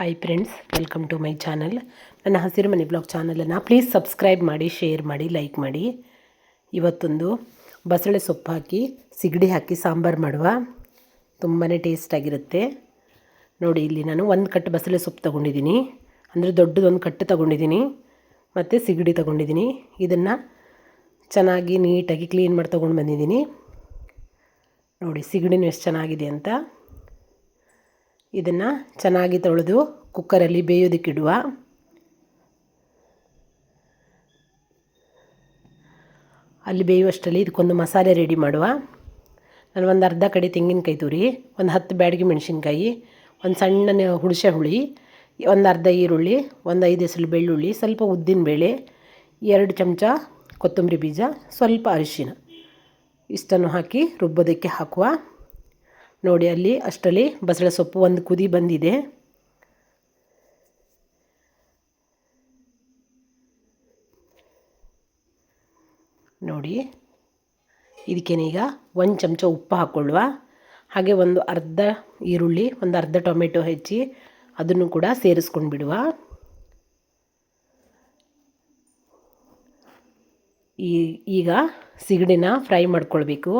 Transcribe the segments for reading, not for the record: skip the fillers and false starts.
Hi friends, welcome to my channel. ನನ್ನ ಹಸಿರು ಮನೆ ಬ್ಲಾಗ್ ಚಾನಲನ್ನು ಪ್ಲೀಸ್ ಸಬ್ಸ್ಕ್ರೈಬ್ ಮಾಡಿ, ಶೇರ್ ಮಾಡಿ, ಲೈಕ್ ಮಾಡಿ. ಇವತ್ತೊಂದು ಬಸಳೆ ಸೊಪ್ಪು ಹಾಕಿ ಸಿಗಡಿ ಹಾಕಿ ಸಾಂಬಾರು ಮಾಡುವ. ತುಂಬಾ ಟೇಸ್ಟಾಗಿರುತ್ತೆ. ನೋಡಿ, ಇಲ್ಲಿ ನಾನು ಒಂದು ಕಟ್ಟು ಬಸಳೆ ಸೊಪ್ಪು ತೊಗೊಂಡಿದ್ದೀನಿ, ಅಂದರೆ ದೊಡ್ಡದೊಂದು ಕಟ್ಟು ತೊಗೊಂಡಿದ್ದೀನಿ, ಮತ್ತು ಸಿಗಡಿ ತೊಗೊಂಡಿದ್ದೀನಿ. ಇದನ್ನು ಚೆನ್ನಾಗಿ ನೀಟಾಗಿ ಕ್ಲೀನ್ ಮಾಡಿ ತೊಗೊಂಡು ಬಂದಿದ್ದೀನಿ. ನೋಡಿ ಸಿಗಡಿನೂ ಎಷ್ಟು ಚೆನ್ನಾಗಿದೆ ಅಂತ. ಇದನ್ನು ಚೆನ್ನಾಗಿ ತೊಳೆದು ಕುಕ್ಕರಲ್ಲಿ ಬೇಯೋದಕ್ಕಿಡುವ. ಅಲ್ಲಿ ಬೇಯುವಷ್ಟರಲ್ಲಿ ಇದಕ್ಕೊಂದು ಮಸಾಲೆ ರೆಡಿ ಮಾಡುವ. ನಾನು ಒಂದು ಅರ್ಧ ಕಡೆ ತೆಂಗಿನಕಾಯಿ ತುರಿ, ಒಂದು 10 ಬ್ಯಾಡಗಿ ಮೆಣಸಿನ್ಕಾಯಿ, ಒಂದು ಸಣ್ಣ ಹುಣಸೆ ಹುಳಿ, ಒಂದು ಅರ್ಧ ಈರುಳ್ಳಿ, ಒಂದು 5 ಎಸಳು ಬೆಳ್ಳುಳ್ಳಿ, ಸ್ವಲ್ಪ ಉದ್ದಿನಬೇಳೆ, 2 ಚಮಚ ಕೊತ್ತಂಬರಿ ಬೀಜ, ಸ್ವಲ್ಪ ಅರಿಶಿನ, ಇಷ್ಟನ್ನು ಹಾಕಿ ರುಬ್ಬೋದಕ್ಕೆ ಹಾಕುವ. ನೋಡಿ, ಅಲ್ಲಿ ಅಷ್ಟರಲ್ಲಿ ಬಸಳೆ ಸೊಪ್ಪು ಒಂದು ಕುದಿ ಬಂದಿದೆ. ನೋಡಿ, ಇದಕ್ಕೇನೀಗ ಈಗ 1 ಚಮಚ ಉಪ್ಪು ಹಾಕ್ಕೊಳ್ಳುವ. ಹಾಗೆ ಒಂದು ಅರ್ಧ ಈರುಳ್ಳಿ, ಒಂದು ಅರ್ಧ ಟೊಮೆಟೊ ಹೆಚ್ಚಿ ಅದನ್ನು ಕೂಡ ಸೇರಿಸ್ಕೊಂಡು ಬಿಡುವ. ಈಗ ಸಿಗಡಿನ ಫ್ರೈ ಮಾಡ್ಕೊಳ್ಬೇಕು.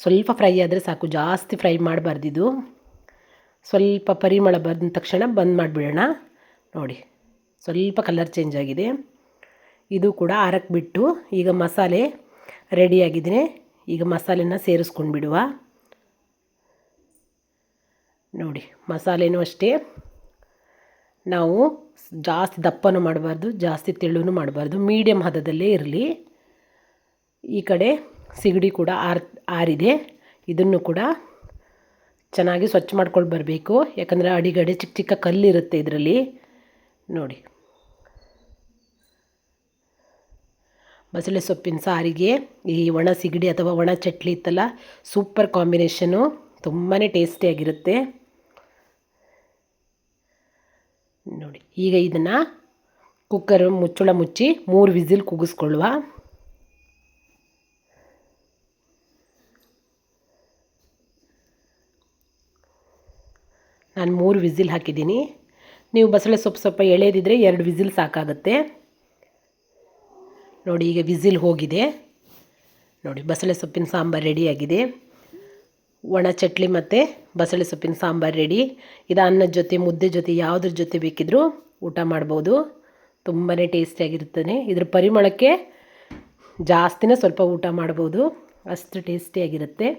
ಸ್ವಲ್ಪ ಫ್ರೈ ಆದರೆ ಸಾಕು, ಜಾಸ್ತಿ ಫ್ರೈ ಮಾಡಬಾರ್ದಿದು. ಸ್ವಲ್ಪ ಪರಿಮಳ ಬಂದ ತಕ್ಷಣ ಬಂದ್ ಮಾಡಿಬಿಡೋಣ. ನೋಡಿ, ಸ್ವಲ್ಪ ಕಲರ್ ಚೇಂಜ್ ಆಗಿದೆ. ಇದು ಕೂಡ ಆರಕ್ಕೆ ಬಿಟ್ಟು ಈಗ ಮಸಾಲೆ ರೆಡಿಯಾಗಿದೆ. ಈಗ ಮಸಾಲೆನ ಸೇರಿಸ್ಕೊಂಡು ಬಿಡುವ. ನೋಡಿ, ಮಸಾಲೆನೂ ಅಷ್ಟೇ, ನಾವು ಜಾಸ್ತಿ ದಪ್ಪನೂ ಮಾಡಬಾರ್ದು, ಜಾಸ್ತಿ ತೆಳುನೂ ಮಾಡಬಾರ್ದು, ಮೀಡಿಯಮ್ ಹದದಲ್ಲೇ ಇರಲಿ. ಈ ಕಡೆ ಸಿಗಡಿ ಕೂಡ ಆರಿದೆ. ಇದನ್ನು ಕೂಡ ಚೆನ್ನಾಗಿ ಸ್ವಚ್ಛ ಮಾಡ್ಕೊಂಡು ಬರಬೇಕು, ಯಾಕಂದರೆ ಅಡಿಗಡೆ ಚಿಕ್ಕ ಚಿಕ್ಕ ಕಲ್ಲಿರುತ್ತೆ ಇದರಲ್ಲಿ. ನೋಡಿ, ಬಸಳೆ ಸೊಪ್ಪಿನ ಸಾರಿಗೆ ಈ ಒಣ ಸಿಗಡಿ ಅಥವಾ ಒಣ ಚಟ್ಲಿ ಇತ್ತಲ್ಲ, ಸೂಪರ್ ಕಾಂಬಿನೇಷನು, ತುಂಬಾ ಟೇಸ್ಟಿಯಾಗಿರುತ್ತೆ. ನೋಡಿ, ಈಗ ಇದನ್ನು ಕುಕ್ಕರ್ ಮುಚ್ಚಳ ಮುಚ್ಚಿ 3 ವಿಸಿಲ್ ಕೂಗಿಸ್ಕೊಳ್ಳುವ. ನಾನು 3 ವಿಸಿಲ್ ಹಾಕಿದ್ದೀನಿ. ನೀವು ಬಸಳೆ ಸೊಪ್ಪು ಸ್ವಲ್ಪ ಎಳೆದಿದ್ದರೆ 2 ವಿಸಿಲ್ ಸಾಕಾಗುತ್ತೆ. ನೋಡಿ, ಈಗ ವಿಸಿಲ್ ಹೋಗಿದೆ. ನೋಡಿ, ಬಸಳೆ ಸೊಪ್ಪಿನ ಸಾಂಬಾರು ರೆಡಿಯಾಗಿದೆ. ಒಣ ಚಟ್ಲಿ ಮತ್ತು ಬಸಳೆ ಸೊಪ್ಪಿನ ಸಾಂಬಾರು ರೆಡಿ. ಇದು ಅನ್ನದ ಜೊತೆ, ಮುದ್ದೆ ಜೊತೆ, ಯಾವುದ್ರ ಜೊತೆ ಬೇಕಿದ್ರೂ ಊಟ ಮಾಡ್ಬೋದು. ತುಂಬಾ ಟೇಸ್ಟಿಯಾಗಿರ್ತದೆ. ಇದ್ರ ಪರಿಮಳಕ್ಕೆ ಜಾಸ್ತಿನೇ ಸ್ವಲ್ಪ ಊಟ ಮಾಡ್ಬೋದು, ಅಷ್ಟು ಟೇಸ್ಟಿಯಾಗಿರುತ್ತೆ.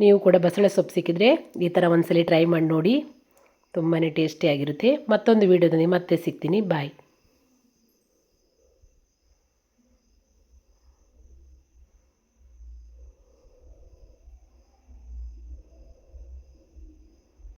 ನೀವು ಕೂಡ ಬಸಳೆ ಸೊಪ್ಪು ಸಿಕ್ಕಿದರೆ ಈ ಥರ ಒಂದ್ಸಲ ಟ್ರೈ ಮಾಡಿ ನೋಡಿ, ತುಂಬಾ ಟೇಸ್ಟಿಯಾಗಿರುತ್ತೆ. ಮತ್ತೊಂದು ವೀಡಿಯೋದಲ್ಲಿ ಮತ್ತೆ ಸಿಗ್ತೀನಿ. ಬಾಯ್.